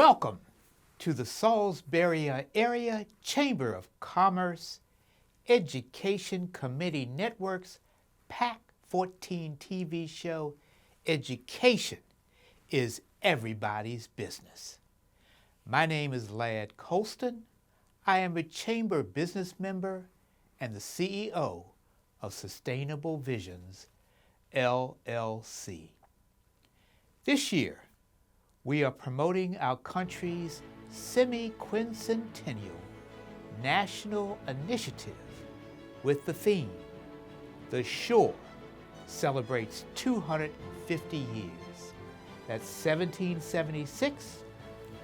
Welcome to the Salisbury Area Chamber of Commerce Education Committee Network's PAC 14 TV show, Education is Everybody's Business. My name is Ladd Colston. I am a Chamber business member and the CEO of Sustainable Visions, LLC. This year, we are promoting our country's semi-quincentennial national initiative with the theme, The Shore Celebrates 250 Years. That's 1776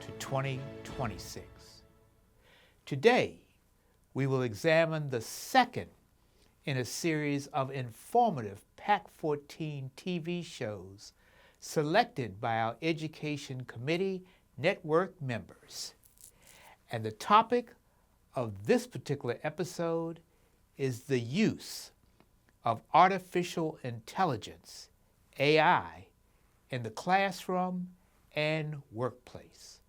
to 2026. Today, we will examine the second in a series of informative PAC 14 TV shows selected by our Education Committee Network members. And the topic of this particular episode is the use of artificial intelligence, AI, in the classroom and workplace.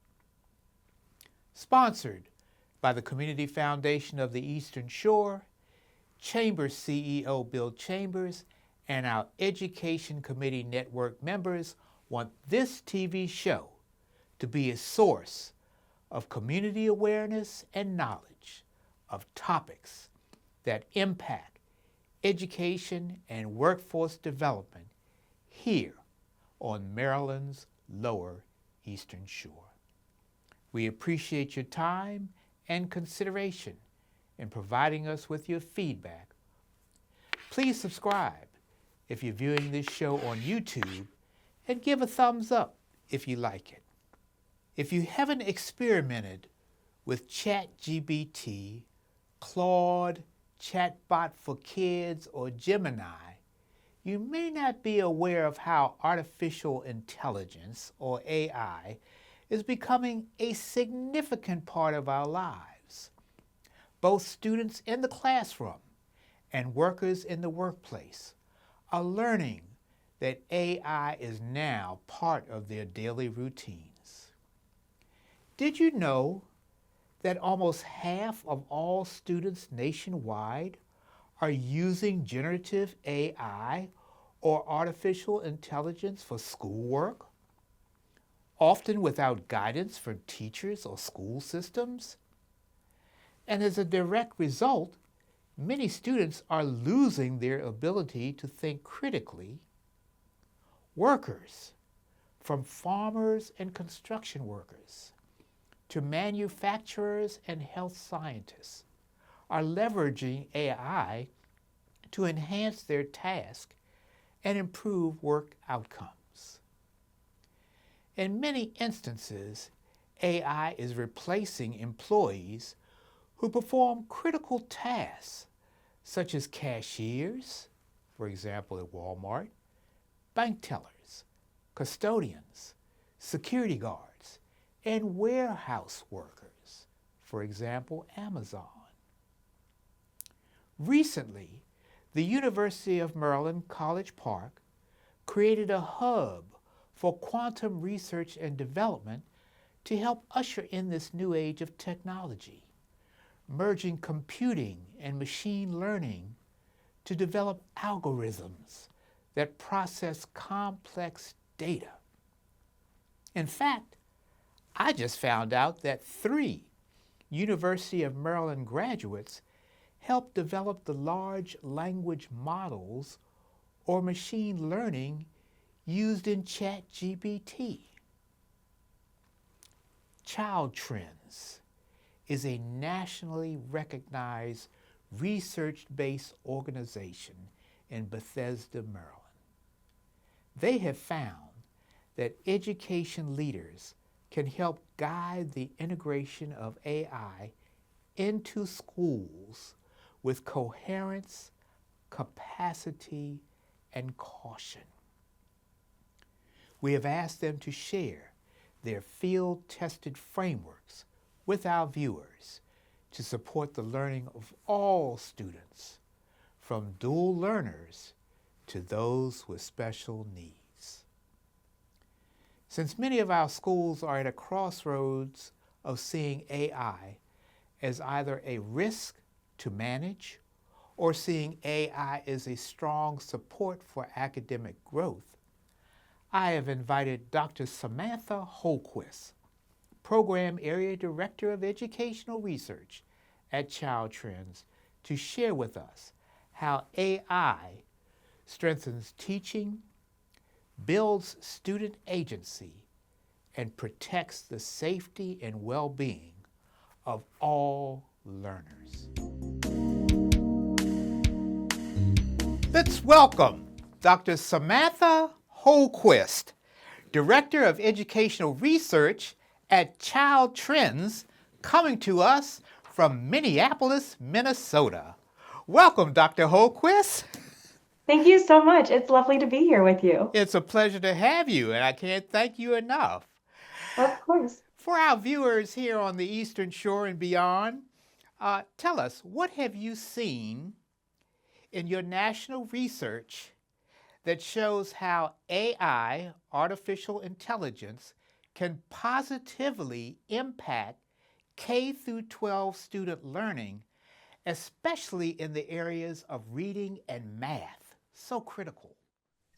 Sponsored by the Community Foundation of the Eastern Shore, Chamber CEO Bill Chambers, and our Education Committee Network members want this TV show to be a source of community awareness and knowledge of topics that impact education and workforce development here on Maryland's Lower Eastern Shore. We appreciate your time and consideration in providing us with your feedback. Please subscribe if you're viewing this show on YouTube, and give a thumbs up if you like it. If you haven't experimented with ChatGPT, Claude, Chatbot for Kids, or Gemini, you may not be aware of how artificial intelligence, or AI, is becoming a significant part of our lives. Both students in the classroom and workers in the workplace are learning that AI is now part of their daily routines. Did you know that almost half of all students nationwide are using generative AI or artificial intelligence for schoolwork, often without guidance from teachers or school systems? And as a direct result, many students are losing their ability to think critically. Workers, from farmers and construction workers to manufacturers and health scientists, are leveraging AI to enhance their task and improve work outcomes. In many instances, AI is replacing employees who perform critical tasks such as cashiers, for example at Walmart, bank tellers, custodians, security guards, and warehouse workers, for example, Amazon. Recently, the University of Maryland College Park created a hub for quantum research and development to help usher in this new age of technology, merging computing and machine learning to develop algorithms that process complex data. In fact, I just found out that 3 University of Maryland graduates helped develop the large language models or machine learning used in ChatGPT. Child Trends is a nationally recognized research-based organization in Bethesda, Maryland. They have found that education leaders can help guide the integration of AI into schools with coherence, capacity, and caution. We have asked them to share their field-tested frameworks with our viewers to support the learning of all students, from dual learners to those with special needs. Since many of our schools are at a crossroads of seeing AI as either a risk to manage or seeing AI as a strong support for academic growth, I have invited Dr. Samantha Holquist, Program Area Director of Educational Research at Child Trends, to share with us how AI strengthens teaching, builds student agency, and protects the safety and well-being of all learners. Let's welcome Dr. Samantha Holquist, Director of Educational Research at Child Trends, coming to us from Minneapolis, Minnesota. Welcome, Dr. Holquist. Thank you so much. It's lovely to be here with you. It's a pleasure to have you, and I can't thank you enough. Of course. For our viewers here on the Eastern Shore and beyond, tell us, what have you seen in your national research that shows how AI, artificial intelligence, can positively impact K through 12 student learning, especially in the areas of reading and math? So critical.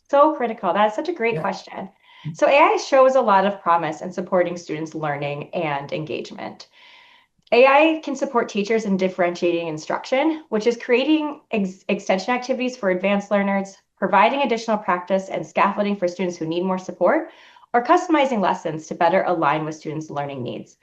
So critical. That's such a great question. So AI shows a lot of promise in supporting students' learning and engagement. AI can support teachers in differentiating instruction, which is creating extension activities for advanced learners, providing additional practice and scaffolding for students who need more support, or customizing lessons to better align with students' learning needs.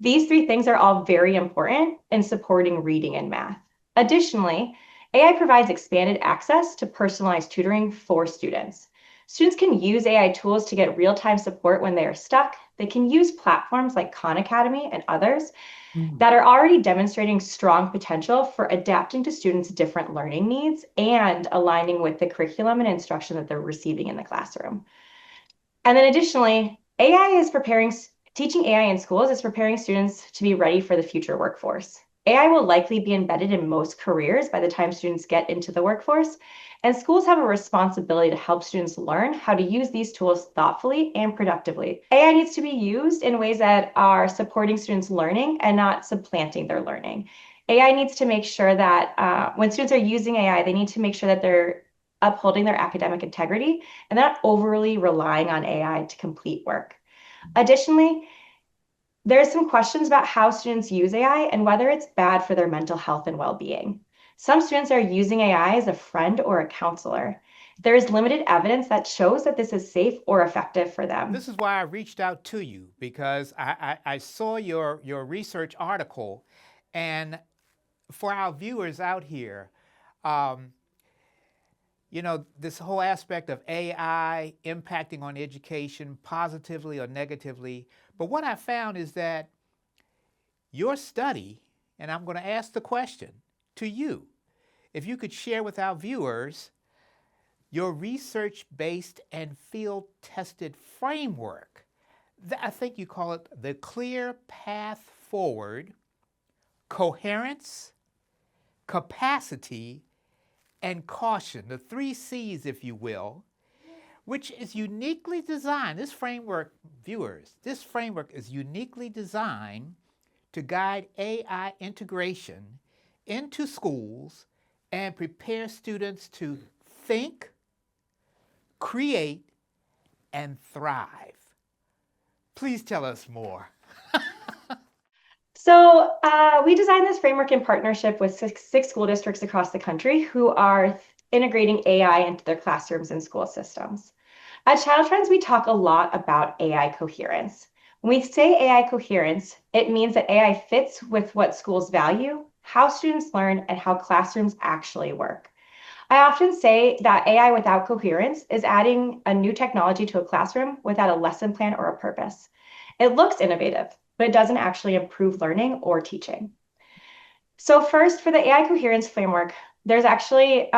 These three things are all very important in supporting reading and math. Additionally, AI provides expanded access to personalized tutoring for students. Students can use AI tools to get real-time support when they are stuck. They can use platforms like Khan Academy and others that are already demonstrating strong potential for adapting to students' different learning needs and aligning with the curriculum and instruction that they're receiving in the classroom. And then additionally, teaching AI in schools is preparing students to be ready for the future workforce. AI will likely be embedded in most careers by the time students get into the workforce, and schools have a responsibility to help students learn how to use these tools thoughtfully and productively. AI needs to be used in ways that are supporting students' learning and not supplanting their learning. AI needs to make sure that when students are using AI, they need to make sure that they're upholding their academic integrity and not overly relying on AI to complete work. Additionally, there's some questions about how students use AI and whether it's bad for their mental health and well-being. Some students are using AI as a friend or a counselor. There is limited evidence that shows that this is safe or effective for them. This is why I reached out to you, because I saw your research article, and for our viewers out here, this whole aspect of AI impacting on education positively or negatively. But what I found is that your study, and I'm going to ask the question to you, if you could share with our viewers your research-based and field-tested framework. I think you call it the clear path forward, coherence, capacity, and caution, the 3 C's, if you will, which is uniquely designed. This framework, viewers, this framework is uniquely designed to guide AI integration into schools and prepare students to think, create, and thrive. Please tell us more. So we designed this framework in partnership with six school districts across the country who are integrating AI into their classrooms and school systems. At Child Trends, we talk a lot about AI coherence. When we say AI coherence, it means that AI fits with what schools value, how students learn, and how classrooms actually work. I often say that AI without coherence is adding a new technology to a classroom without a lesson plan or a purpose. It looks innovative, but it doesn't actually improve learning or teaching. So first, for the AI coherence framework, there's actually,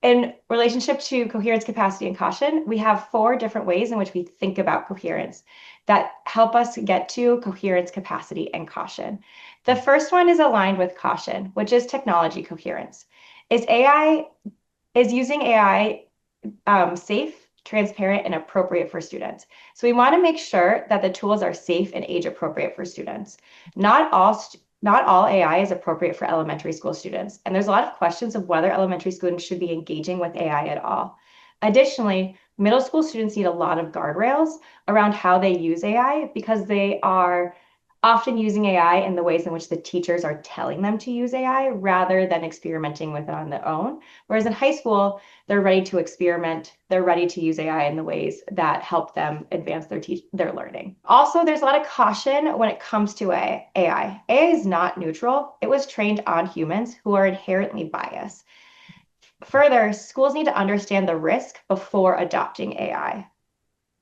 in relationship to coherence, capacity, and caution, we have 4 different ways in which we think about coherence that help us get to coherence, capacity, and caution. The first one is aligned with caution, which is technology coherence. Is using AI safe transparent, and appropriate for students. So we want to make sure that the tools are safe and age appropriate for students. Not all AI is appropriate for elementary school students, and there's a lot of questions of whether elementary students should be engaging with AI at all. Additionally, middle school students need a lot of guardrails around how they use AI because they are often using AI in the ways in which the teachers are telling them to use AI rather than experimenting with it on their own. Whereas in high school, they're ready to experiment. They're ready to use AI in the ways that help them advance their learning. Also, there's a lot of caution when it comes to AI. AI is not neutral. It was trained on humans who are inherently biased. Further, schools need to understand the risk before adopting AI.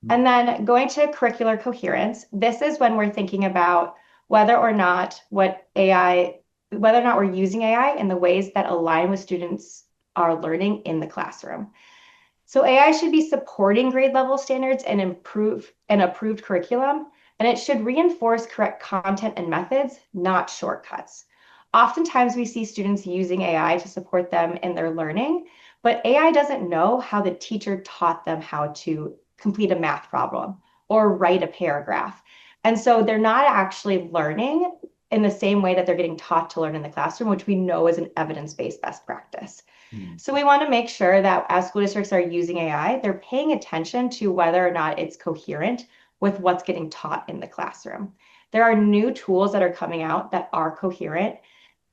And then going to curricular coherence, this is when we're thinking about whether or not we're using AI in the ways that align with students are learning in the classroom. So AI should be supporting grade level standards and approved curriculum, and it should reinforce correct content and methods, not shortcuts. Oftentimes we see students using AI to support them in their learning, but AI doesn't know how the teacher taught them how to complete a math problem or write a paragraph. And so they're not actually learning in the same way that they're getting taught to learn in the classroom, which we know is an evidence-based best practice. So we want to make sure that as school districts are using AI, they're paying attention to whether or not it's coherent with what's getting taught in the classroom. There are new tools that are coming out that are coherent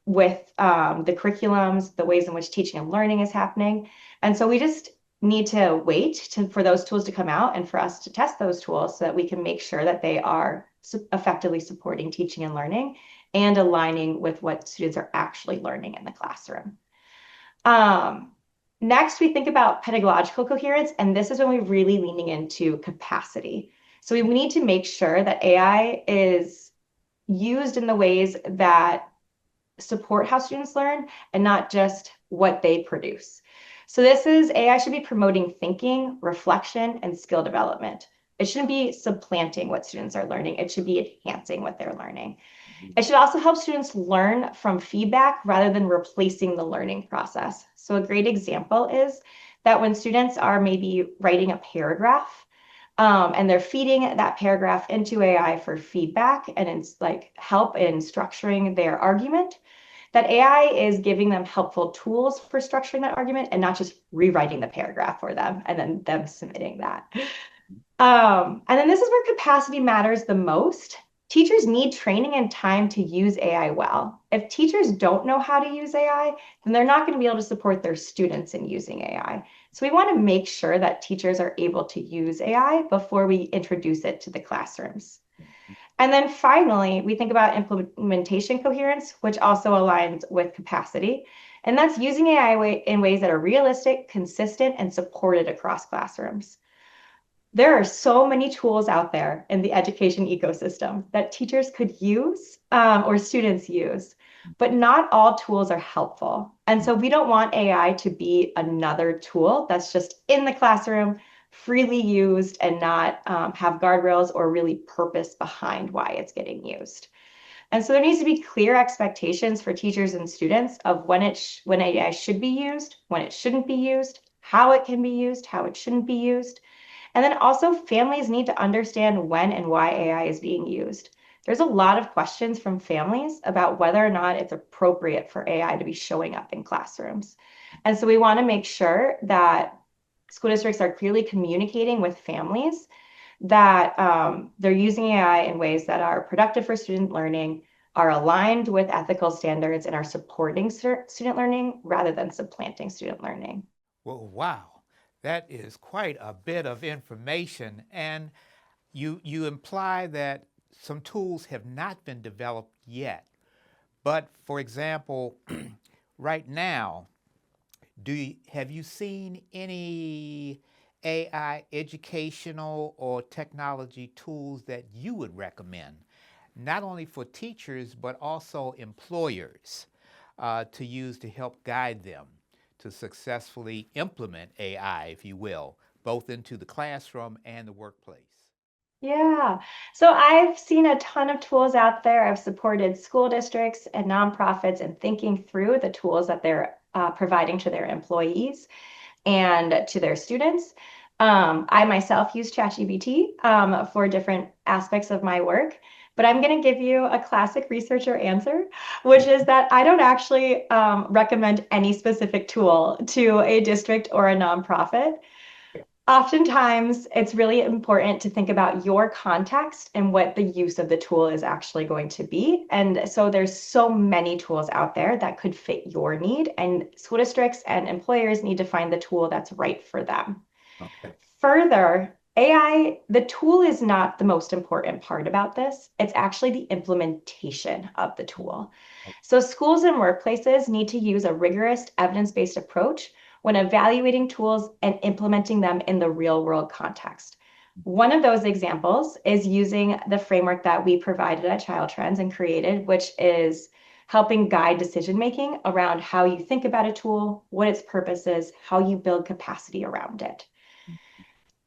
with the curriculums, the ways in which teaching and learning is happening. And so we just need to wait for those tools to come out and for us to test those tools so that we can make sure that they are effectively supporting teaching and learning and aligning with what students are actually learning in the classroom. Next, we think about pedagogical coherence, and this is when we're really leaning into capacity. So we need to make sure that AI is used in the ways that support how students learn and not just what they produce. So AI should be promoting thinking, reflection, and skill development. It shouldn't be supplanting what students are learning. It should be enhancing what they're learning. It should also help students learn from feedback rather than replacing the learning process. So a great example is that when students are maybe writing a paragraph, and they're feeding that paragraph into AI for feedback and it's like help in structuring their argument, that AI is giving them helpful tools for structuring that argument and not just rewriting the paragraph for them and then them submitting that. And then this is where capacity matters the most. Teachers need training and time to use AI well. If teachers don't know how to use AI, then they're not going to be able to support their students in using AI. So we want to make sure that teachers are able to use AI before we introduce it to the classrooms. And then finally, we think about implementation coherence, which also aligns with capacity. And that's using AI in ways that are realistic, consistent, and supported across classrooms. There are so many tools out there in the education ecosystem that teachers could use or students use, but not all tools are helpful. And so we don't want AI to be another tool that's just in the classroom, freely used and not have guardrails or really purpose behind why it's getting used. And so there needs to be clear expectations for teachers and students of when AI should be used, when it shouldn't be used, how it can be used, how it shouldn't be used. And then also families need to understand when and why AI is being used. There's a lot of questions from families about whether or not it's appropriate for AI to be showing up in classrooms. And so we want to make sure that school districts are clearly communicating with families that they're using AI in ways that are productive for student learning, are aligned with ethical standards, and are supporting student learning rather than supplanting student learning. Well, wow. That is quite a bit of information. And you imply that some tools have not been developed yet. But for example, right now, have you seen any AI educational or technology tools that you would recommend, not only for teachers, but also employers to use to help guide them to successfully implement AI, if you will, both into the classroom and the workplace? Yeah. So I've seen a ton of tools out there. I've supported school districts and nonprofits in thinking through the tools that they're providing to their employees and to their students. I myself use ChatGPT for different aspects of my work, but I'm going to give you a classic researcher answer, which is that I don't actually recommend any specific tool to a district or a nonprofit. Oftentimes, it's really important to think about your context and what the use of the tool is actually going to be. And so there's so many tools out there that could fit your need, and school districts and employers need to find the tool that's right for them. Okay. Further, AI, the tool is not the most important part about this. It's actually the implementation of the tool. So schools and workplaces need to use a rigorous evidence-based approach when evaluating tools and implementing them in the real world context. One of those examples is using the framework that we provided at Child Trends and created, which is helping guide decision making around how you think about a tool, what its purpose is, how you build capacity around it.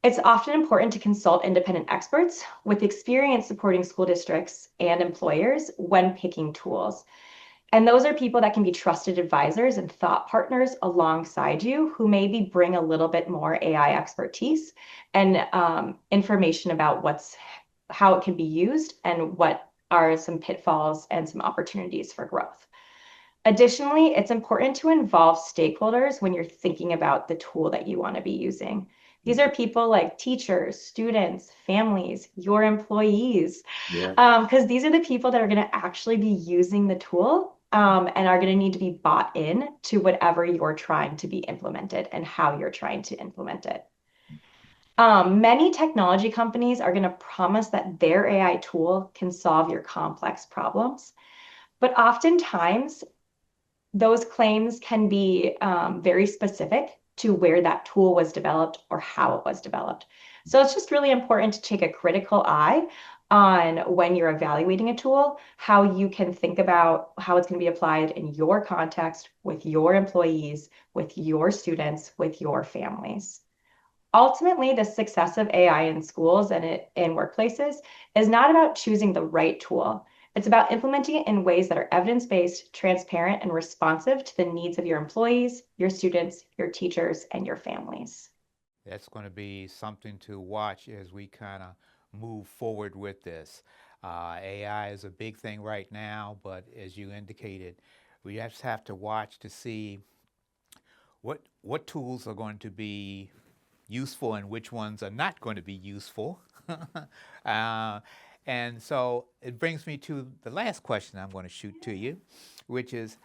It's often important to consult independent experts with experience supporting school districts and employers when picking tools. And those are people that can be trusted advisors and thought partners alongside you who maybe bring a little bit more AI expertise and information about how it can be used and what are some pitfalls and some opportunities for growth. Additionally, it's important to involve stakeholders when you're thinking about the tool that you want to be using. These are people like teachers, students, families, your employees, because these are the people that are going to actually be using the tool and are going to need to be bought in to whatever you're trying to be implemented and how you're trying to implement it. Many technology companies are going to promise that their AI tool can solve your complex problems, but oftentimes those claims can be very specific to where that tool was developed or how it was developed. So it's just really important to take a critical eye on when you're evaluating a tool, how you can think about how it's going to be applied in your context with your employees, with your students, with your families. Ultimately, the success of AI in schools and in workplaces is not about choosing the right tool. It's about implementing it in ways that are evidence-based, transparent, and responsive to the needs of your employees, your students, your teachers, and your families. That's going to be something to watch as we kind of move forward with this. AI is a big thing right now, but as you indicated, we just have to watch to see what tools are going to be useful and which ones are not going to be useful. uh, and so it brings me to the last question I'm going to shoot to you, which is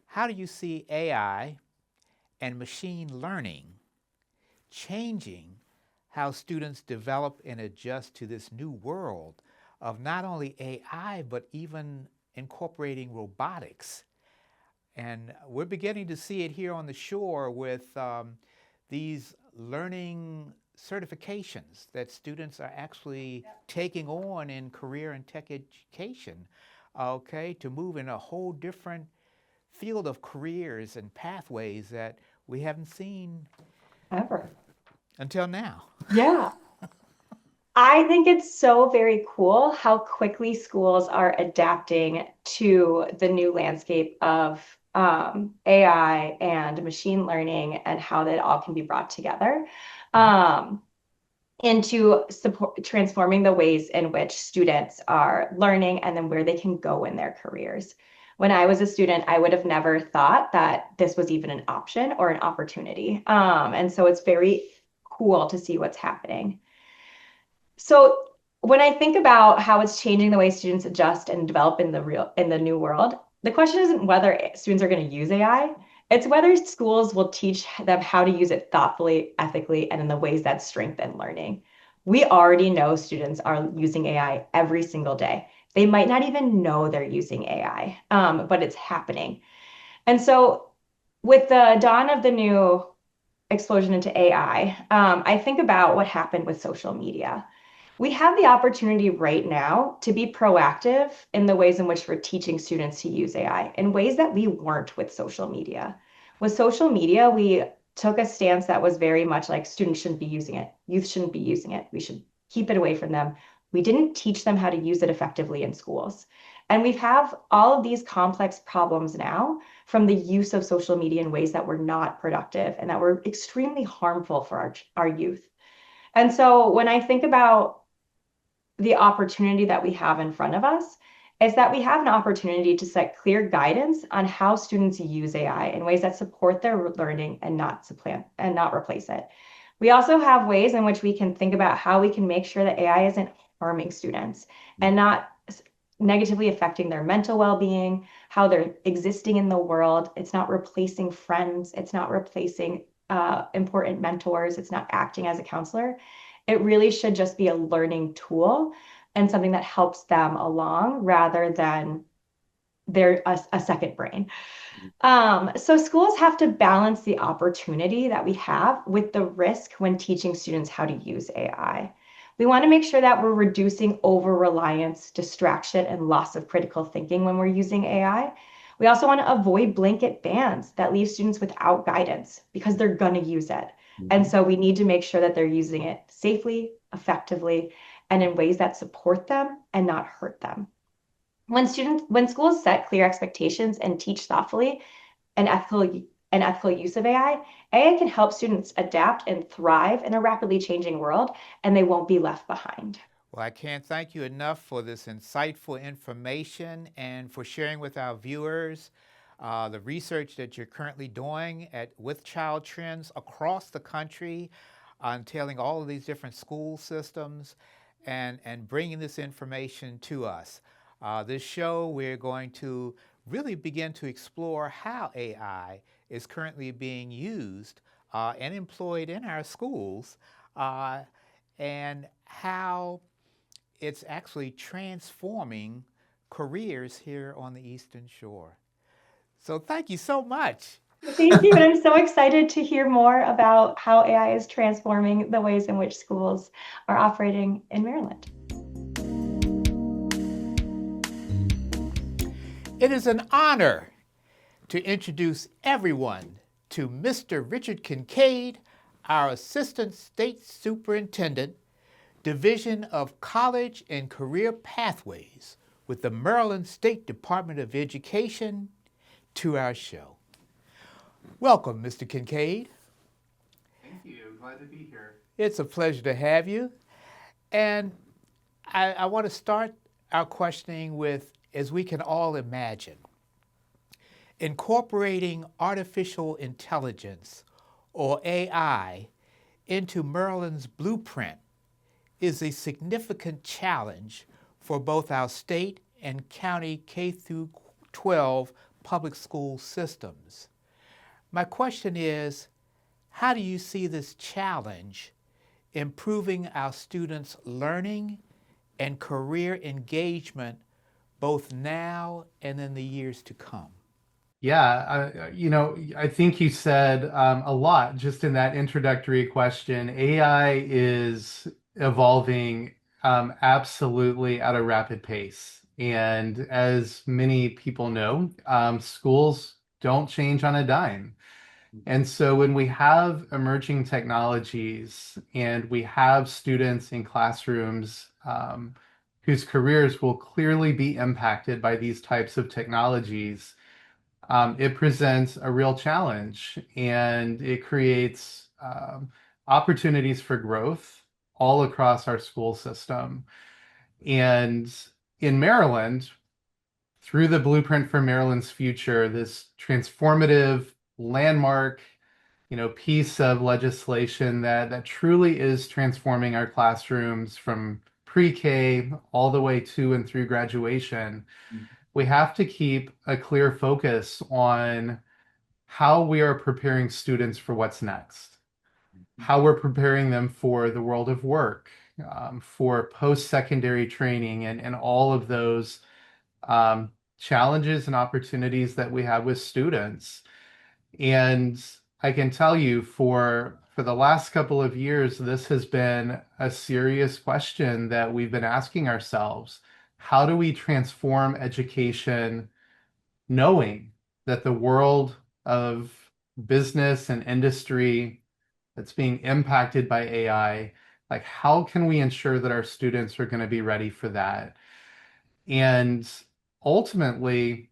how do you see AI and machine learning changing how students develop and adjust to this new world of not only AI, but even incorporating robotics? And we're beginning to see it here on the shore with these learning certifications that students are actually taking on in career and tech education, okay, to move in a whole different field of careers and pathways that we haven't seen Ever. until now. Yeah. I think it's so very cool how quickly schools are adapting to the new landscape of AI and machine learning and how that all can be brought together into support transforming the ways in which students are learning and then where they can go in their careers. When I was a student, I would have never thought that this was even an option or an opportunity. And so it's very cool to see what's happening. So when I think about how it's changing the way students adjust and develop in the new world, the question isn't whether students are going to use AI, it's whether schools will teach them how to use it thoughtfully, ethically, and in the ways that strengthen learning. We already know students are using AI every single day. They might not even know they're using AI, but it's happening. And so with the dawn of the new explosion into AI, I think about what happened with social media. We have the opportunity right now to be proactive in the ways in which we're teaching students to use AI in ways that we weren't with social media. With social media, we took a stance that was very much like students shouldn't be using it, youth shouldn't be using it, we should keep it away from them. We didn't teach them how to use it effectively in schools. And we have all of these complex problems now from the use of social media in ways that were not productive and that were extremely harmful for our youth. And so when I think about the opportunity that we have in front of us, is that we have an opportunity to set clear guidance on how students use AI in ways that support their learning and not supplant and not replace it. We also have ways in which we can think about how we can make sure that AI isn't harming students and not negatively affecting their mental well-being, how they're existing in the world. It's not replacing friends. It's not replacing important mentors. It's not acting as a counselor. It really should just be a learning tool and something that helps them along rather than they're a second brain. So schools have to balance the opportunity that we have with the risk when teaching students how to use AI. We want to make sure that we're reducing over-reliance, distraction, and loss of critical thinking when we're using AI. We also want to avoid blanket bans that leave students without guidance because they're going to use it. And so we need to make sure that they're using it safely, effectively, and in ways that support them and not hurt them. When schools set clear expectations and teach thoughtfully and ethical use of AI can help students adapt and thrive in a rapidly changing world, and they won't be left behind. Well, I can't thank you enough for this insightful information and for sharing with our viewers the research that you're currently doing with Child Trends across the country, entailing all of these different school systems and bringing this information to us. This show, we're going to really begin to explore how AI is currently being used and employed in our schools and how it's actually transforming careers here on the Eastern Shore. So thank you so much. Thank you. And I'm so excited to hear more about how AI is transforming the ways in which schools are operating in Maryland. It is an honor to introduce everyone to Mr. Richard Kincaid, our Assistant State Superintendent, Division of College and Career Pathways with the Maryland State Department of Education, to our show. Welcome, Mr. Kincaid. Thank you. Glad to be here. It's a pleasure to have you. And I want to start our questioning with, as we can all imagine, incorporating artificial intelligence, or AI, into Maryland's blueprint is a significant challenge for both our state and county K-12 public school systems. My question is, how do you see this challenge improving our students' learning and career engagement both now and in the years to come? Yeah, I think you said a lot just in that introductory question. AI is evolving absolutely at a rapid pace. And as many people know, schools don't change on a dime. And so when we have emerging technologies and we have students in classrooms whose careers will clearly be impacted by these types of technologies, it presents a real challenge and it creates opportunities for growth all across our school system. And in Maryland, through the Blueprint for Maryland's Future, this transformative landmark, piece of legislation that truly is transforming our classrooms from pre-K all the way to and through graduation. We have to keep a clear focus on how we are preparing students for what's next, how we're preparing them for the world of work, for post-secondary training, and all of those challenges and opportunities that we have with students. And I can tell you for the last couple of years, this has been a serious question that we've been asking ourselves. How do we transform education knowing that the world of business and industry that's being impacted by AI, like how can we ensure that our students are going to be ready for that? And ultimately,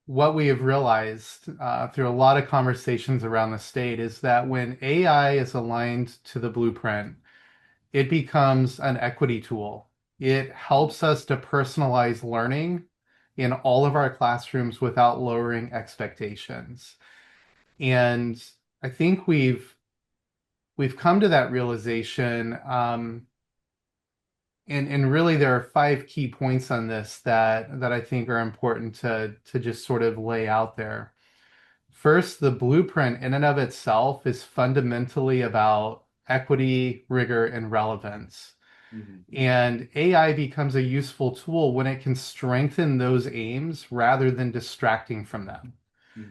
what we have realized through a lot of conversations around the state is that when AI is aligned to the blueprint, it becomes an equity tool. It helps us to personalize learning in all of our classrooms without lowering expectations. And I think we've come to that realization. And really there are 5 key points on this that I think are important to just sort of lay out there. First, the blueprint in and of itself is fundamentally about equity, rigor, and relevance. And AI becomes a useful tool when it can strengthen those aims rather than distracting from them.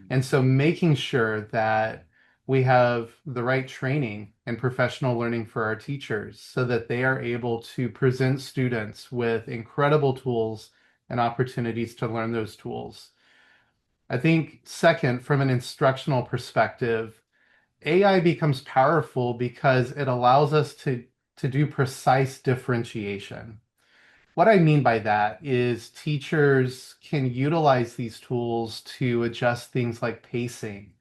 And so making sure that we have the right training and professional learning for our teachers so that they are able to present students with incredible tools and opportunities to learn those tools. I think second, from an instructional perspective, AI becomes powerful because it allows us to do precise differentiation. What I mean by that is teachers can utilize these tools to adjust things like pacing.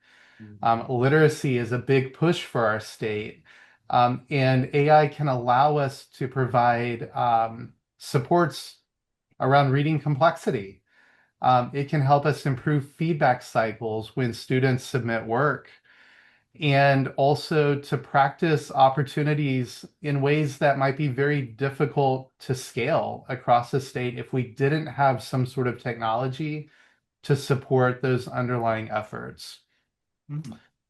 Literacy is a big push for our state, and AI can allow us to provide supports around reading complexity. It can help us improve feedback cycles when students submit work and also to practice opportunities in ways that might be very difficult to scale across the state if we didn't have some sort of technology to support those underlying efforts.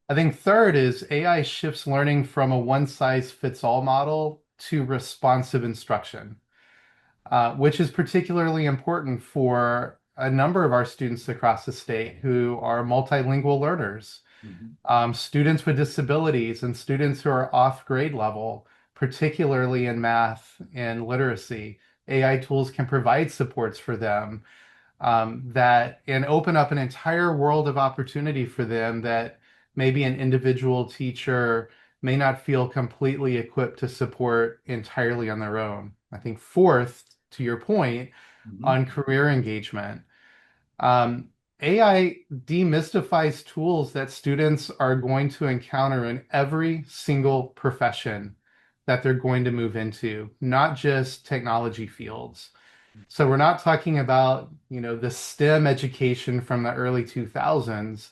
I think third is AI shifts learning from a one-size-fits-all model to responsive instruction, which is particularly important for a number of our students across the state who are multilingual learners. Students with disabilities and students who are off grade level, particularly in math and literacy. AI tools can provide supports for them that and open up an entire world of opportunity for them that maybe an individual teacher may not feel completely equipped to support entirely on their own. I think fourth, to your point, on career engagement. AI demystifies tools that students are going to encounter in every single profession that they're going to move into, not just technology fields. So we're not talking about, the STEM education from the early 2000s.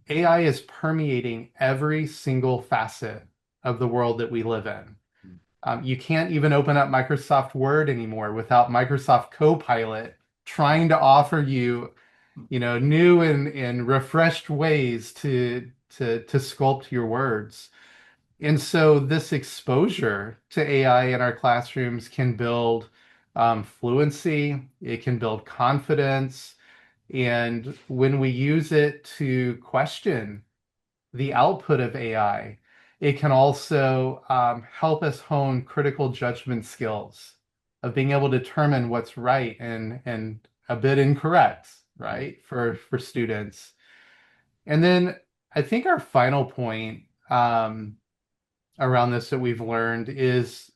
AI is permeating every single facet of the world that we live in. You can't even open up Microsoft Word anymore without Microsoft Copilot trying to offer you new and refreshed ways to sculpt your words. And so this exposure to AI in our classrooms can build fluency, it can build confidence, and when we use it to question the output of AI, it can also help us hone critical judgment skills of being able to determine what's right and a bit incorrect, right, for students. And then I think our final point around this that we've learned is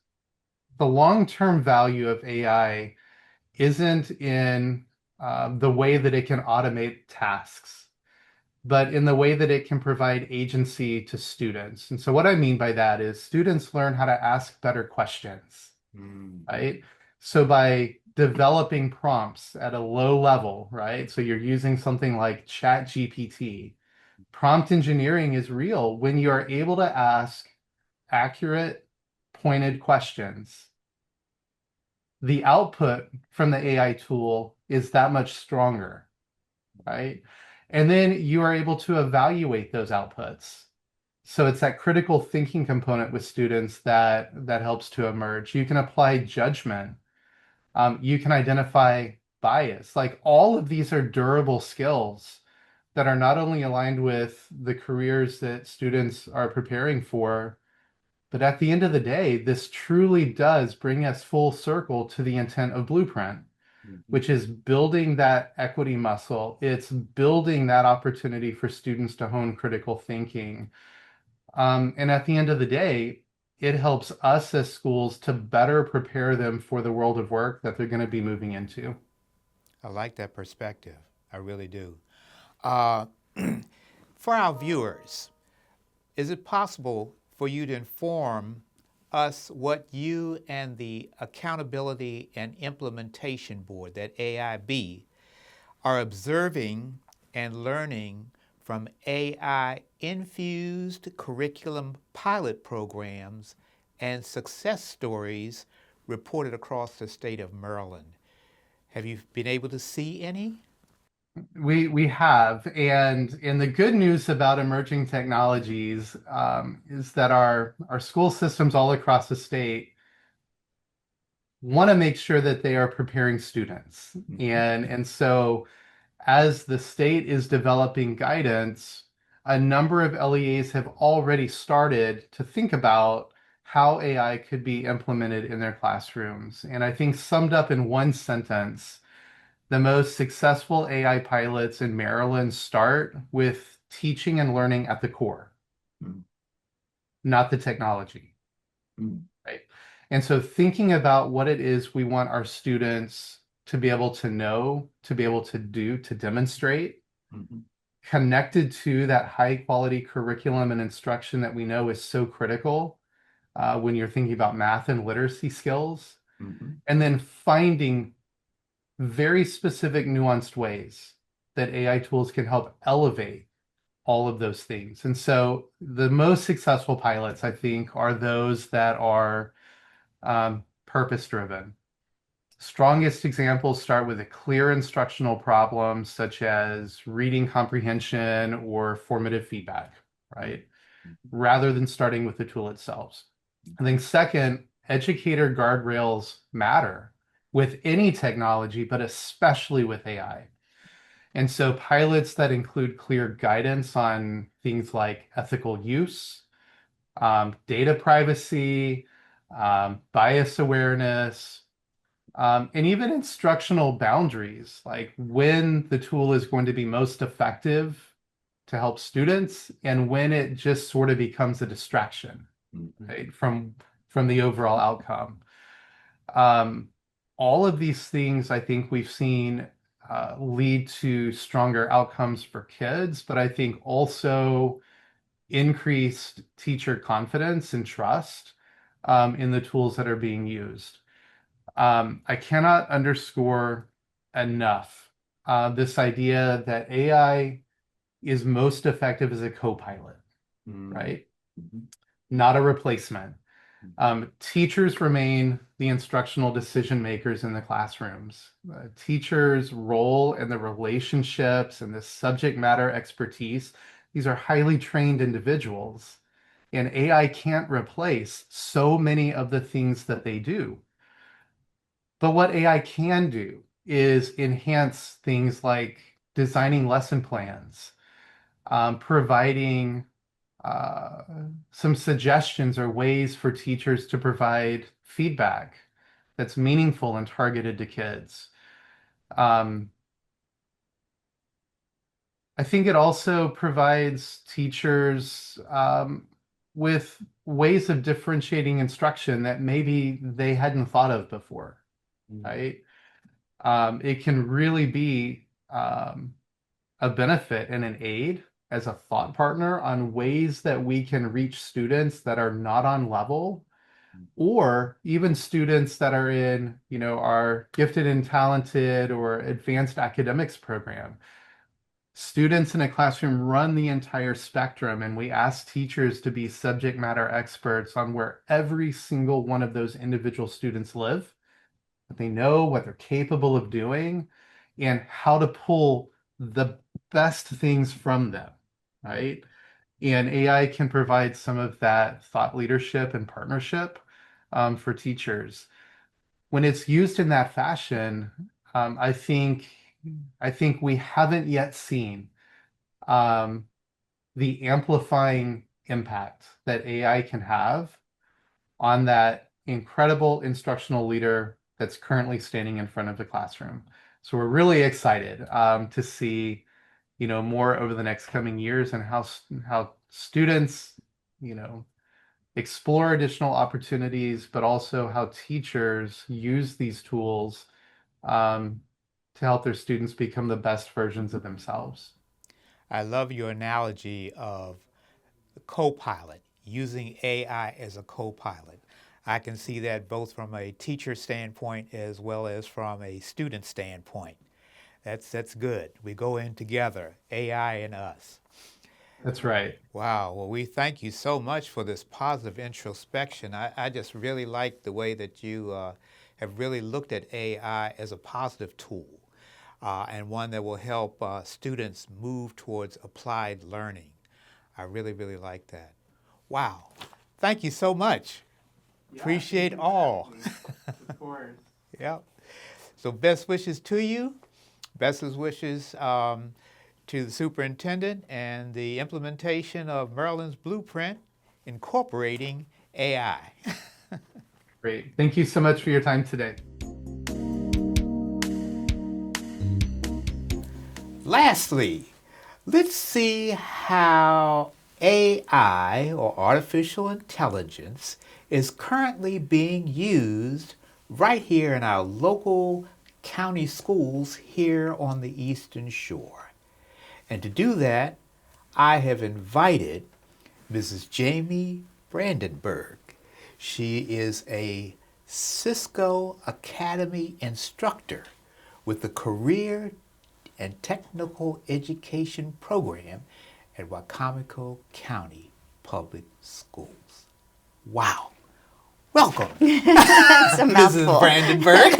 the long-term value of AI isn't in the way that it can automate tasks, but in the way that it can provide agency to students. And so what I mean by that is students learn how to ask better questions, right? So by developing prompts at a low level, right? So you're using something like ChatGPT. Prompt engineering is real when you are able to ask accurate, pointed questions. The output from the AI tool is that much stronger, right? And then you are able to evaluate those outputs. So it's that critical thinking component with students that helps to emerge. You can apply judgment. You can identify bias. Like all of these are durable skills that are not only aligned with the careers that students are preparing for, but at the end of the day, this truly does bring us full circle to the intent of Blueprint, which is building that equity muscle. It's building that opportunity for students to hone critical thinking. And at the end of the day, it helps us as schools to better prepare them for the world of work that they're going to be moving into. I like that perspective. I really do. Uh, for our viewers, is it possible for you to inform us what you and the Accountability and Implementation Board, that AIB, are observing and learning from AI infused curriculum pilot programs and success stories reported across the state of Maryland? Have you been able to see any? We have, and the good news about emerging technologies is that our school systems all across the state want to make sure that they are preparing students, and so as the state is developing guidance, a number of LEAs have already started to think about how AI could be implemented in their classrooms. And I think summed up in one sentence, the most successful AI pilots in Maryland start with teaching and learning at the core, not the technology, right? And so thinking about what it is we want our students to be able to know, to be able to do, to demonstrate, connected to that high quality curriculum and instruction that we know is so critical when you're thinking about math and literacy skills, and then finding very specific nuanced ways that AI tools can help elevate all of those things. And so the most successful pilots, I think, are those that are purpose driven. Strongest examples start with a clear instructional problem, such as reading comprehension or formative feedback, right? Rather than starting with the tool itself. I think second, educator guardrails matter with any technology, but especially with AI. And so pilots that include clear guidance on things like ethical use, data privacy, bias awareness, and even instructional boundaries, like when the tool is going to be most effective to help students and when it just sort of becomes a distraction, right, from the overall outcome. All of these things I think we've seen lead to stronger outcomes for kids, but I think also increased teacher confidence and trust in the tools that are being used. I cannot underscore enough this idea that AI is most effective as a co-pilot, right? Not a replacement. Teachers remain the instructional decision makers in the classrooms. Teachers' role and the relationships and the subject matter expertise, these are highly trained individuals, and AI can't replace so many of the things that they do. But what AI can do is enhance things like designing lesson plans, providing some suggestions or ways for teachers to provide feedback that's meaningful and targeted to kids. I think it also provides teachers with ways of differentiating instruction that maybe they hadn't thought of before, right? It can really be a benefit and an aid as a thought partner on ways that we can reach students that are not on level, or even students that are in, our gifted and talented or advanced academics program. Students in a classroom run the entire spectrum, and we ask teachers to be subject matter experts on where every single one of those individual students live, what they know, what they're capable of doing, and how to pull the best things from them, right? And AI can provide some of that thought leadership and partnership for teachers. When it's used in that fashion, I think we haven't yet seen the amplifying impact that AI can have on that incredible instructional leader that's currently standing in front of the classroom. So we're really excited to see, more over the next coming years and how students, explore additional opportunities, but also how teachers use these tools to help their students become the best versions of themselves. I love your analogy of the co-pilot, using AI as a co-pilot. I can see that both from a teacher standpoint as well as from a student standpoint. That's good. We go in together, AI and us. That's right. Wow. Well, we thank you so much for this positive introspection. I just really like the way that you have really looked at AI as a positive tool and one that will help students move towards applied learning. I really, really like that. Wow. Thank you so much. Appreciate all. Of course. Yep. So best wishes to you. Best wishes to the superintendent and the implementation of Maryland's blueprint incorporating AI. Great. Thank you so much for your time today. Lastly, let's see how AI, or artificial intelligence, is currently being used right here in our local county schools here on the Eastern Shore. And to do that, I have invited Mrs. Jamie Brandenburg. She is a Cisco Academy instructor with the Career and Technical Education Program at Wicomico County Public Schools. Wow. Welcome, That's a Mrs. mouthful. Brandenburg.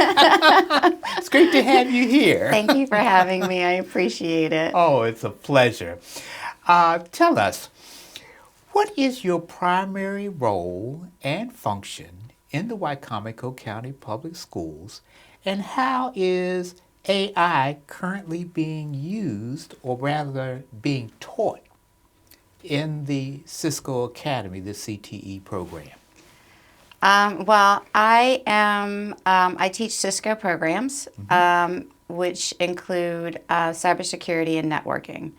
It's great to have you here. Thank you for having me. I appreciate it. Oh, it's a pleasure. Tell us, what is your primary role and function in the Wicomico County Public Schools, and how is AI currently being used, or rather being taught, in the Cisco Academy, the CTE program? Well, I teach Cisco programs, which include cybersecurity and networking.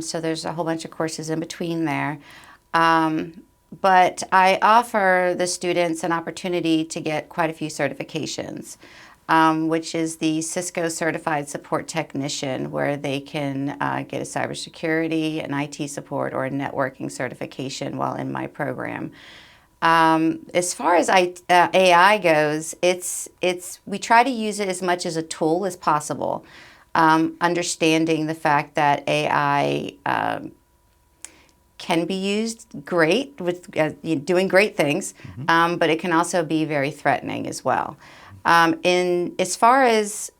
So there's a whole bunch of courses in between there. But I offer the students an opportunity to get quite a few certifications, which is the Cisco Certified Support Technician, where they can get a cybersecurity, an IT support, or a networking certification while in my program. As far as AI goes, we try to use it as much as a tool as possible, understanding the fact that AI can be used great with doing great things, but it can also be very threatening as well. As far as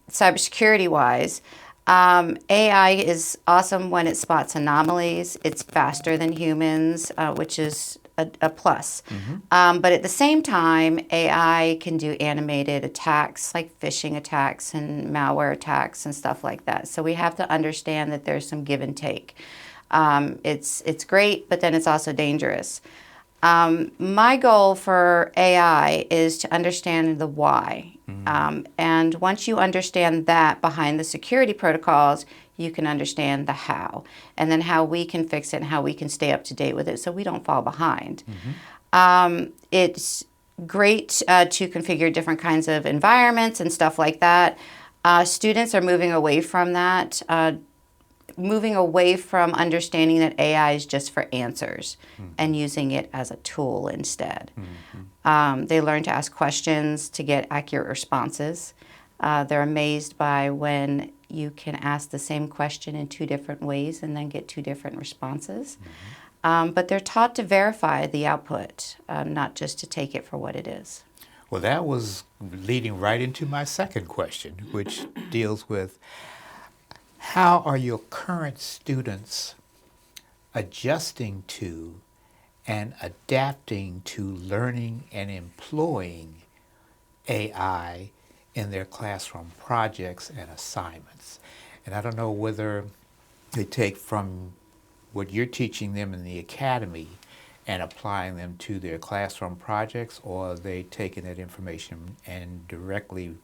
cybersecurity wise, AI is awesome when it spots anomalies. It's faster than humans, which is a plus. But at the same time, AI can do animated attacks like phishing attacks and malware attacks and stuff like that. So we have to understand that there's some give and take. It's great, but then it's also dangerous. My goal for AI is to understand the why. And once you understand that behind the security protocols, you can understand the how, and then how we can fix it and how we can stay up to date with it so we don't fall behind. It's great to configure different kinds of environments and stuff like that. Students are moving away from that, moving away from understanding that AI is just for answers and using it as a tool instead. They learn to ask questions to get accurate responses. They're amazed by when you can ask the same question in two different ways and then get two different responses. But they're taught to verify the output, not just to take it for what it is. Well, that was leading right into my second question, which deals with how are your current students adjusting to and adapting to learning and employing AI in their classroom projects and assignments? And I don't know whether they take from what you're teaching them in the academy and applying them to their classroom projects, or are they taking that information and directly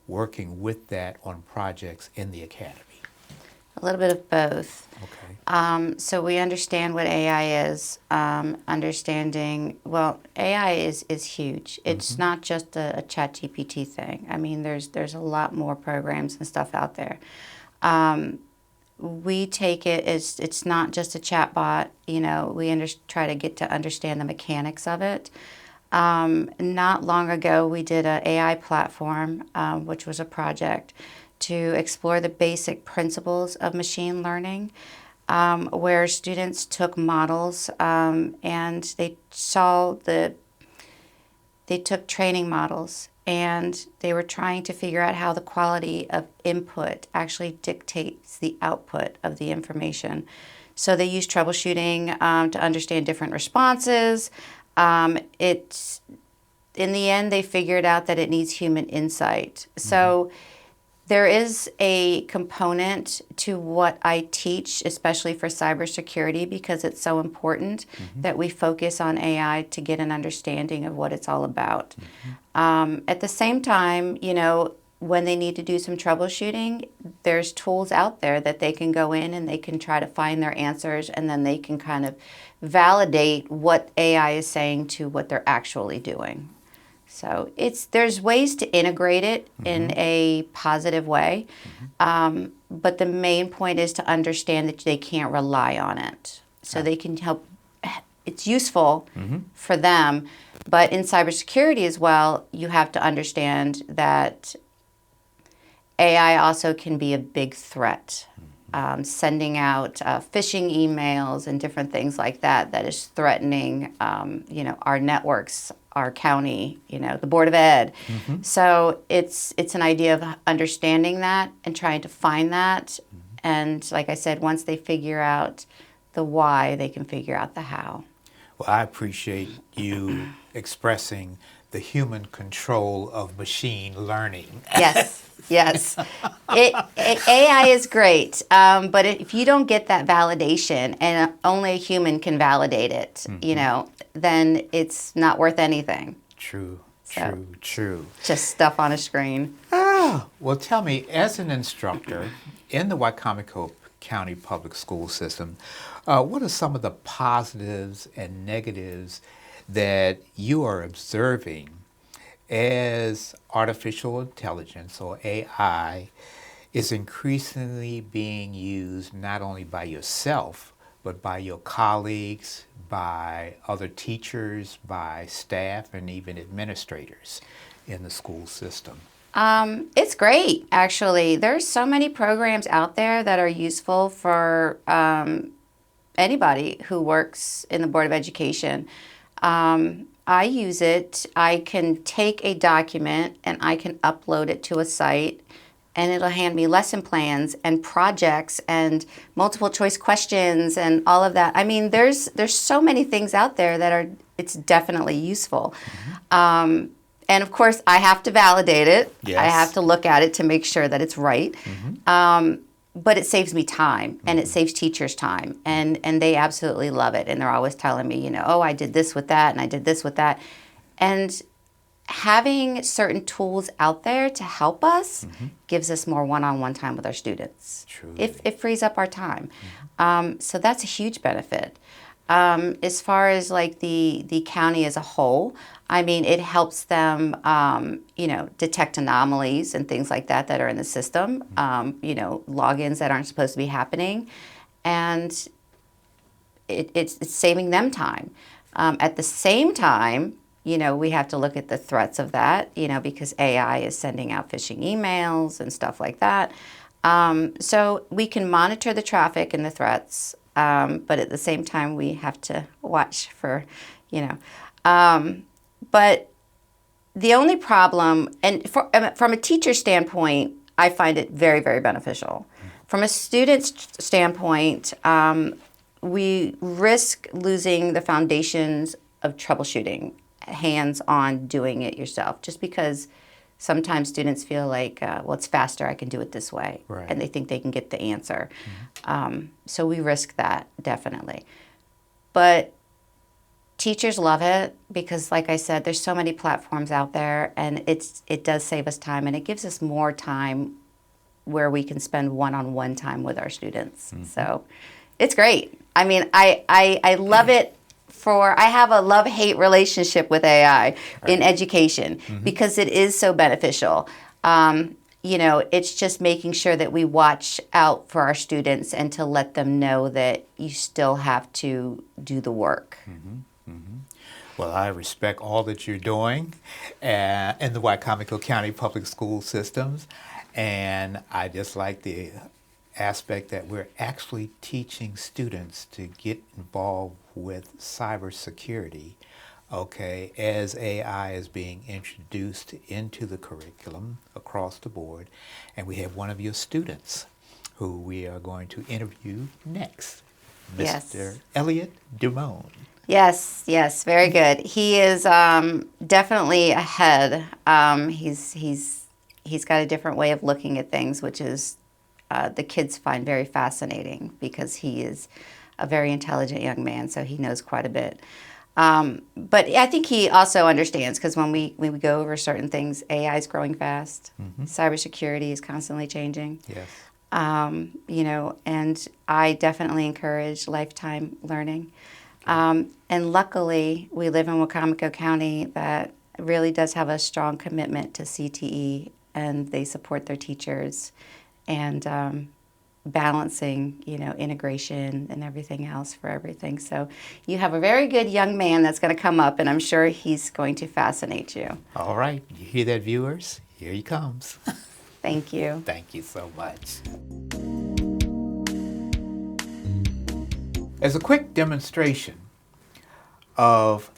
working with that on projects in the academy? A little bit of both. Okay. So we understand what AI is. AI is huge. It's not just a ChatGPT thing. I mean, there's a lot more programs and stuff out there. We take it as it's not just a chatbot. You know, try to get to understand the mechanics of it. Not long ago, we did an AI platform, which was a project to explore the basic principles of machine learning, where students took models and they took training models and they were trying to figure out how the quality of input actually dictates the output of the information. So they used troubleshooting to understand different responses. In the end, they figured out that it needs human insight. So there is a component to what I teach, especially for cybersecurity, because it's so important that we focus on AI to get an understanding of what it's all about. At the same time, you know, when they need to do some troubleshooting, there's tools out there that they can go in and they can try to find their answers, and then they can kind of validate what AI is saying to what they're actually doing. So there's ways to integrate it in a positive way, but the main point is to understand that they can't rely on it. So they can help. It's useful for them, but in cybersecurity as well, you have to understand that AI also can be a big threat. Sending out phishing emails and different things like that is threatening, you know, our networks, our county, you know, the Board of Ed. So it's an idea of understanding that and trying to find that. And like I said, once they figure out the why, they can figure out the how. Well, I appreciate you expressing the human control of machine learning. Yes, yes. AI is great, but if you don't get that validation, and only a human can validate it, you know, then it's not worth anything. True, So, true. Just stuff on a screen. Well, tell me, as an instructor in the Wycomico County Public School System, what are some of the positives and negatives that you are observing as artificial intelligence, or AI, is increasingly being used not only by yourself, but by your colleagues, by other teachers, by staff, and even administrators in the school system? It's great, actually. There's so many programs out there that are useful for anybody who works in the Board of Education. I use it. I can take a document and I can upload it to a site, and it'll hand me lesson plans and projects and multiple choice questions and all of that. I mean, there's so many things out there that it's definitely useful. And of course, I have to validate it. Yes. I have to look at it to make sure that it's right. But it saves me time, and it saves teachers time, and they absolutely love it. And they're always telling me, you know, oh, I did this with that, and I did this with that. And having certain tools out there to help us gives us more one-on-one time with our students. Truly. It frees up our time. So that's a huge benefit. As far as like the county as a whole, I mean, it helps them, you know, detect anomalies and things like that are in the system, you know, logins that aren't supposed to be happening. And it's saving them time. At the same time, you know, we have to look at the threats of that, you know, because AI is sending out phishing emails and stuff like that. So we can monitor the traffic and the threats, but at the same time, we have to watch for, you know. But the only problem, and from a teacher standpoint, I find it very, very beneficial. From a student's standpoint, we risk losing the foundations of troubleshooting, hands-on doing it yourself, just because sometimes students feel like, well, it's faster, I can do it this way, Right. and they think they can get the answer. So we risk that, definitely. But teachers love it because, like I said, there's so many platforms out there, and it does save us time, and it gives us more time where we can spend one-on-one time with our students. So it's great. I mean, I love it. I have a love-hate relationship with AI in education because it is so beneficial. It's just making sure that we watch out for our students and to let them know that you still have to do the work. Well, I respect all that you're doing in the Wycomico County Public School systems, and I just like the aspect that we're actually teaching students to get involved with cybersecurity, okay, as AI is being introduced into the curriculum across the board. And we have one of your students who we are going to interview next, Yes. Mr. Elliot Dumone. Yes, very good. He is definitely ahead. He's got a different way of looking at things, which is the kids find very fascinating because he is a very intelligent young man, so he knows quite a bit. But I think he also understands because when we go over certain things, AI is growing fast. Cybersecurity is constantly changing. Yes. And I definitely encourage lifetime learning. And luckily, we live in Wycomico County that really does have a strong commitment to CTE, and they support their teachers and balancing, integration and everything else for everything. So you have a very good young man that's going to come up, and I'm sure he's going to fascinate you. All right. You hear that, viewers? Here he comes. Thank you. Thank you so much. As a quick demonstration of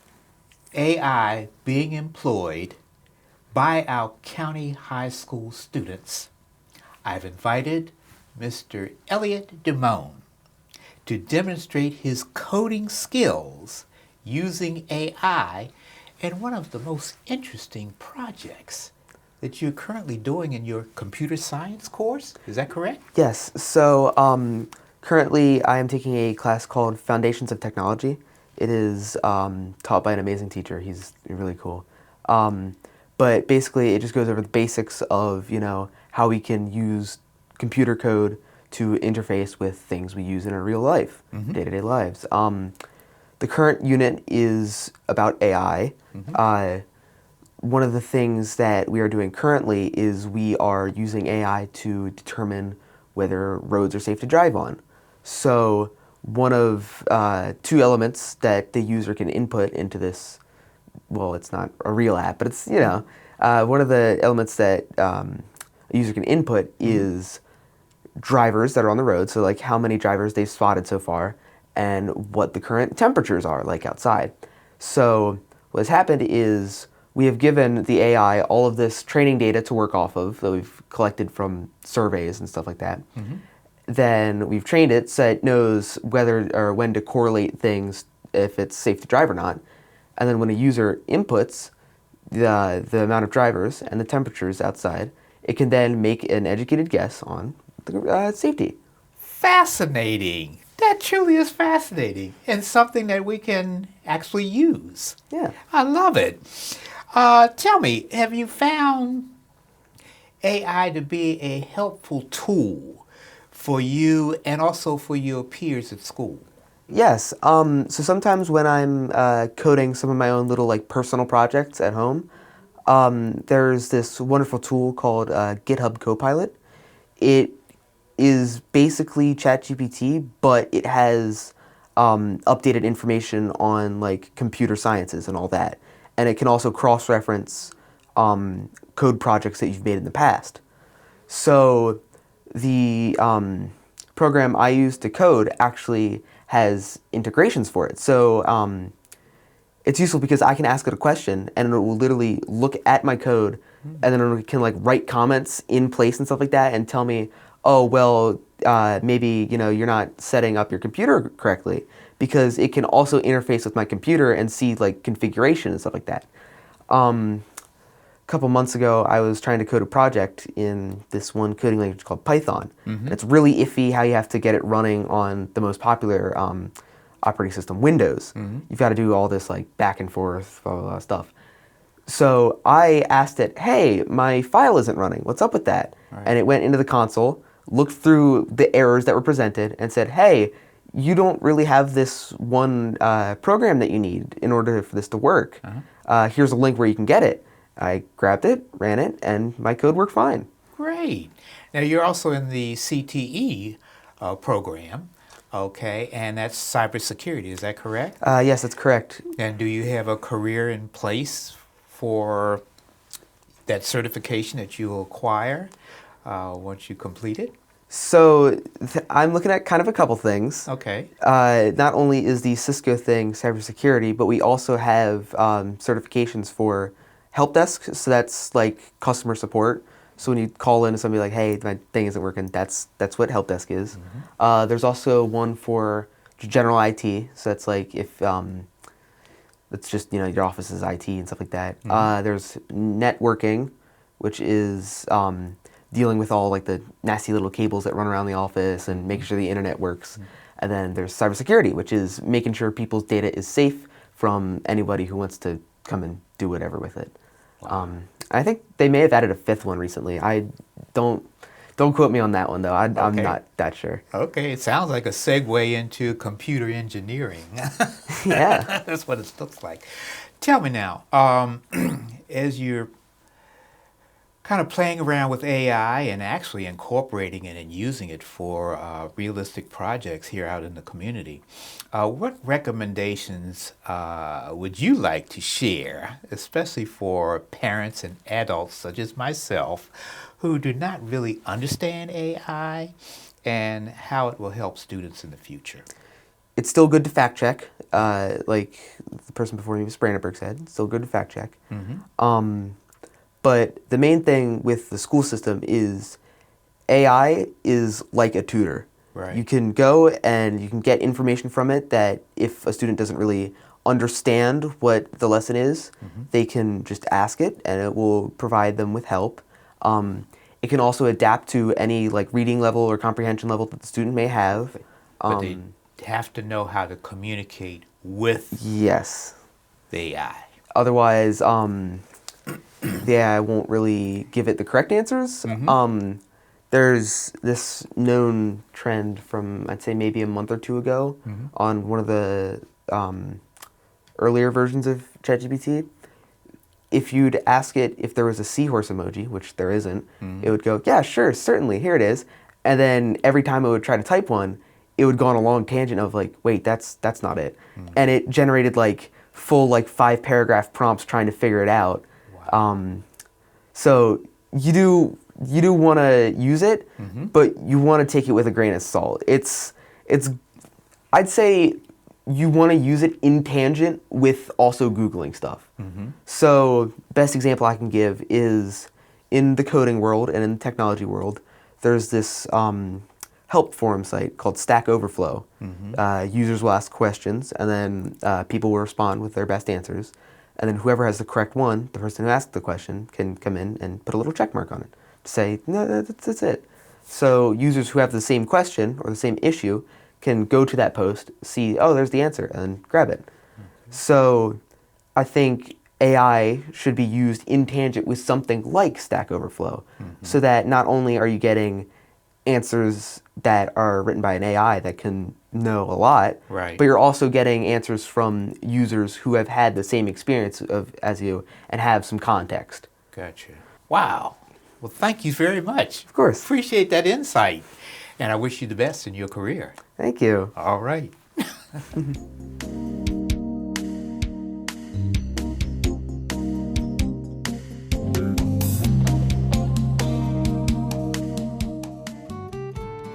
AI being employed by our county high school students, I've invited Mr. Elliot Dumone to demonstrate his coding skills using AI in one of the most interesting projects that you're currently doing in your computer science course. Is that correct? Yes. So currently I am taking a class called Foundations of Technology. It is taught by an amazing teacher. He's really cool. But basically it just goes over the basics of, how we can use computer code to interface with things we use in our real life, day-to-day lives. The current unit is about AI. One of the things that we are doing currently is we are using AI to determine whether roads are safe to drive on. So one of two elements that the user can input into this, well, it's not a real app, but it's, one of the elements that a user can input is drivers that are on the road, so like how many drivers they've spotted so far and what the current temperatures are like outside. So what has happened is we have given the AI all of this training data to work off of that we've collected from surveys and stuff like that. Then we've trained it so it knows whether or when to correlate things if it's safe to drive or not. And then when a user inputs the amount of drivers and the temperatures outside, it can then make an educated guess on the safety. Fascinating. That truly is fascinating and something that we can actually use. Yeah. I love it. Tell me, have you found AI to be a helpful tool for you and also for your peers at school? Yes. So sometimes when I'm coding some of my own little personal projects at home, there's this wonderful tool called GitHub Copilot. It is basically ChatGPT, but it has updated information on computer sciences and all that. And it can also cross-reference code projects that you've made in the past. So the program I use to code actually has integrations for it. So it's useful because I can ask it a question and it will literally look at my code and then it can write comments in place and stuff like that and tell me, oh, well, maybe you're not setting up your computer correctly, because it can also interface with my computer and see configuration and stuff like that. A couple months ago, I was trying to code a project in this one coding language called Python. And it's really iffy how you have to get it running on the most popular operating system, Windows. You've got to do all this back and forth, blah, blah stuff. So I asked it, hey, my file isn't running. What's up with that? and it went into the console, looked through the errors that were presented, and said, hey, you don't really have this one program that you need in order for this to work. Here's a link where you can get it. I grabbed it, ran it, and my code worked fine. Great. Now, you're also in the CTE program, okay, and that's cybersecurity, is that correct? Yes, that's correct. And do you have a career in place for that certification that you will acquire once you complete it? So I'm looking at kind of a couple things. Okay. Not only is the Cisco thing cybersecurity, but we also have certifications for help desk. So that's like customer support. So when you call in to somebody like, hey, my thing isn't working, that's what help desk is. There's also one for general IT. So that's like if it's just, your office's IT and stuff like that. There's networking, which is dealing with all like the nasty little cables that run around the office and making sure the internet works. And then there's cybersecurity, which is making sure people's data is safe from anybody who wants to come and do whatever with it. I think they may have added a fifth one recently. I don't quote me on that one though. I'm not that sure. Okay, it sounds like a segue into computer engineering. Yeah. That's what it looks like. Tell me now, as you're kind of playing around with AI and actually incorporating it and using it for realistic projects here out in the community, what recommendations would you like to share, especially for parents and adults such as myself who do not really understand AI and how it will help students in the future? It's still good to fact check, like the person before me, Ms. Brandenburg said. It's still good to fact check. But the main thing with the school system is AI is like a tutor. Right. You can go and you can get information from it that if a student doesn't really understand what the lesson is, they can just ask it and it will provide them with help. It can also adapt to any like reading level or comprehension level that the student may have. But they have to know how to communicate with Yes. the AI. Otherwise, the AI won't really give it the correct answers. There's this known trend from, I'd say maybe a month or two ago on one of the earlier versions of ChatGPT. If you'd ask it if there was a seahorse emoji, which there isn't, it would go, yeah, sure, certainly, here it is. And then every time it would try to type one, it would go on a long tangent of like, wait, that's not it. And it generated like full like 5-paragraph prompts trying to figure it out. So you do want to use it, but you want to take it with a grain of salt. It's I'd say you want to use it in tangent with also Googling stuff. So best example I can give is in the coding world and in the technology world, there's this help forum site called Stack Overflow. Users will ask questions and then people will respond with their best answers. And then whoever has the correct one, the person who asked the question, can come in and put a little check mark on it to say, no, that's it. So users who have the same question or the same issue can go to that post, see, oh, there's the answer, and then grab it. So I think AI should be used in tangent with something like Stack Overflow so that not only are you getting answers that are written by an AI that can know a lot, Right. but you're also getting answers from users who have had the same experience as you and have some context. Gotcha. Wow. Well, thank you very much. Of course. Appreciate that insight. And I wish you the best in your career. Thank you. All right.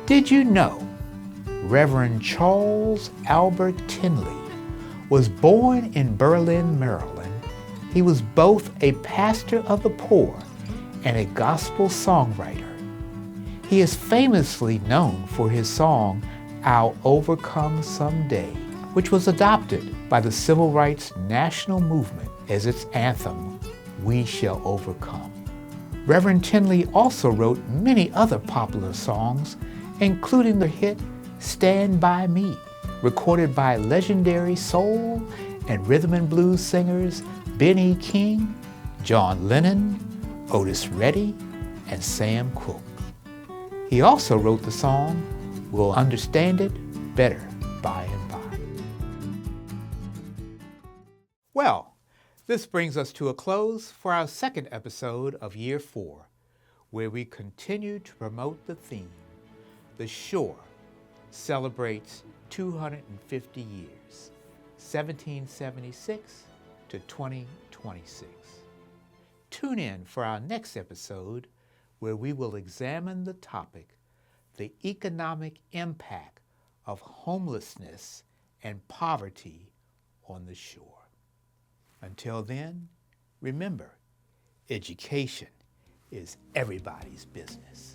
Did you know Reverend Charles Albert Tinley was born in Berlin, Maryland? He was both a pastor of the poor and a gospel songwriter. He is famously known for his song, I'll Overcome Someday, which was adopted by the Civil Rights National Movement as its anthem, We Shall Overcome. Reverend Tinley also wrote many other popular songs, including the hit Stand By Me, recorded by legendary soul and rhythm and blues singers Ben E. King, John Lennon, Otis Reddy, and Sam Cooke. He also wrote the song We'll Understand It Better by and by. Well, this brings us to a close for our second episode of Year 4, where we continue to promote the theme, The Shore celebrates 250 years, 1776 to 2026. Tune in for our next episode, where we will examine the topic, the economic impact of homelessness and poverty on the shore. Until then, remember, education is everybody's business.